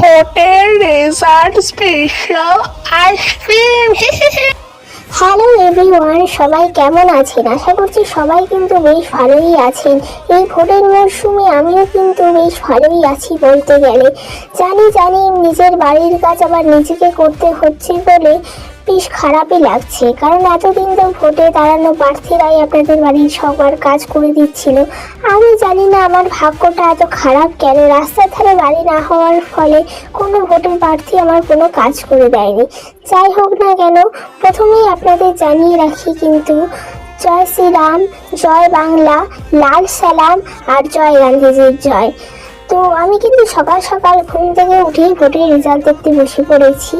Hotel resort special ice cream. Hello everyone, সবাই কেমন আছেন? আশা করছি সবাই কিন্তু বেশ ভালোই আছেন। এই ভোটের মরশুমে আমিও কিন্তু বেশ ভালোই আছি বলতে গেলে। জানি নিজের বাড়ির কাজ আবার নিজেকে করতে হচ্ছে বলে বেশ খারাপই লাগছে, কারণ এতদিন তো ভোটে দাঁড়ানো প্রার্থীরাই আপনাদের বাড়ির সবার কাজ করে দিচ্ছিল। আমি জানি না আমার ভাগ্যটা এত খারাপ কেন, রাস্তার ধারে বাড়ি না হওয়ার ফলে কোনো ভোটের প্রার্থী আমার কোনো কাজ করে দেয়নি। যাই হোক না কেন, প্রথমেই আপনাদের জানিয়ে রাখি কিন্তু জয় শ্রীরাম, জয় বাংলা, লাল সালাম আর জয় গান্ধীজির জয়। তো আমি কিন্তু সকাল সকাল ঘুম থেকে উঠেই ভোটের রেজাল্ট দেখতে বসে পড়েছি।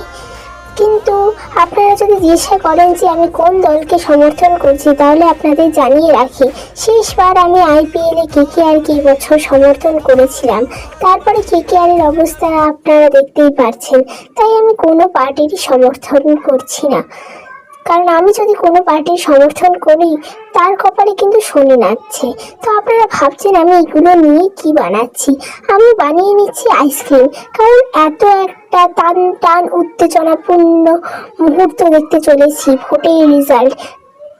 কিন্তু আপনারা যদি জিজ্ঞাসা করেন যে আমি কোন দলকে সমর্থন করছি, তাহলে আপনাদের জানিয়ে রাখি শেষবার আমি আইপিএলে কেকেআরকে বছর সমর্থন করেছিলাম। তারপরে কেকেআরের অবস্থা আপনারা দেখতেই পারছেন। তাই আমি কোনো পার্টিরই সমর্থন করছি না, কারণ আমি যদি কোনো পার্টির সমর্থন করি তার কপালে কিন্তু শনি নাচছে। তো আপনারা ভাবছেন আমি এগুলো নিয়ে কি বানাচ্ছি? আমি বানিয়ে নিচ্ছি আইসক্রিম, কারণ এত একটা টান উত্তেজনাপূর্ণ মুহূর্ত দেখতে চলেছি ভোটের রেজাল্ট।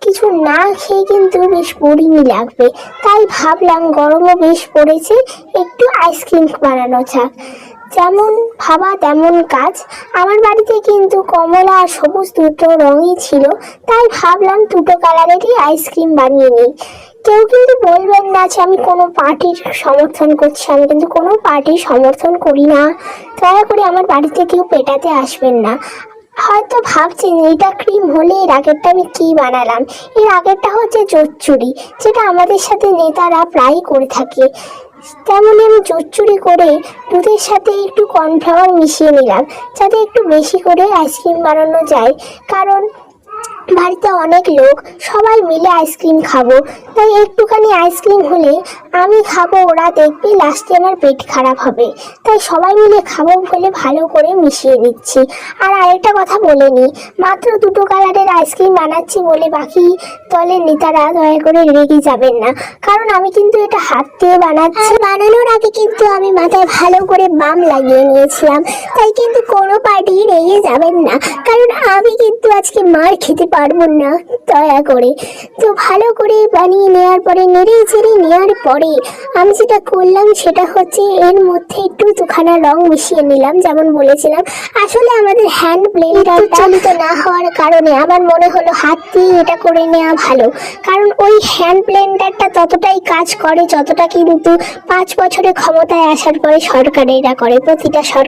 কিছু না খেয়ে কিন্তু বেশ বোরিংই লাগবে, তাই ভাবলাম গরমও বেশ পড়েছে, একটু আইসক্রিম বানানো যাক। যেমন ভাবা তেমন কাজ। আমার বাড়িতে কিন্তু কমলা আর সবুজ দুটো রঙই ছিল, তাই ভাবলাম দুটো কালারেরই আইসক্রিম বানিয়ে নিই। কেউ কিন্তু বলবেন না যে আমি কোনো পার্টির সমর্থন করছি, আমি কিন্তু কোনো পার্টির সমর্থন করি না। দয়া করে আমার বাড়িতে কেউ পেটাতে আসবেন না। হয়তো ভাবছেন এইটা ক্রিম হলে এর আগেরটা আমি কি বানালাম। এর আগেরটা হচ্ছে চচ্চড়ি, যেটা আমাদের সাথে নেতারা প্রায় করে থাকে। তেমনই আমি চচ্চড়ি করে দুধের সাথে একটু কর্নফ্লাওয়ার মিশিয়ে নিলাম, যাতে একটু বেশি করে আইসক্রিম বানানো যায়। কারণ বাড়িতে অনেক লোক, সবাই মিলে আইসক্রিম খাবো, তাই একটুখানি আইসক্রিম হলে আমি খাবো, ওরা দেখবে লাস্টে আমার পেট খারাপ হবে। তাই সবাই মিলে খাবো বলে ভালো করে মিশিয়ে নিচ্ছি। আর আরেকটা কথা বলে নিই, মাত্র দুটো কালারের আইসক্রিম বানাচ্ছি বলে বাকি দলের নেতারা দয়া করে রেগে যাবেন না, কারণ আমি কিন্তু এটা হাত দিয়ে বানাচ্ছি। বানানোর আগে কিন্তু আমি মাথায় ভালো করে বাম লাগিয়ে নিয়েছিলাম, তাই কিন্তু কোনো পার্টি রেগে যাবেন না, কারণ আমি কিন্তু আজকে মার খেতে পারবো না দয়া করে। তো ভালো করে বানিয়ে নেওয়ার পরে, নেড়ে চেড়ে নেওয়ার পরে আমি যেটা করলাম সেটা হচ্ছে এর মধ্যে একটু দুখানা রং মিশিয়ে নিলাম। যেমন বলেছিলাম, আসলে আমাদের হ্যান্ড ব্লেন্ডার চালিত না হওয়ার কারণে আমার মনে হলো হাত দিয়ে এটা করে নেওয়া ভালো, কারণ ওই হ্যান্ড ব্লেন্ডারটা ততটাই কাজ করে যতটা কিন্তু 5 বছরের ক্ষমতায় আসার পরে সরকারেরা করে। প্রতিটা সরকার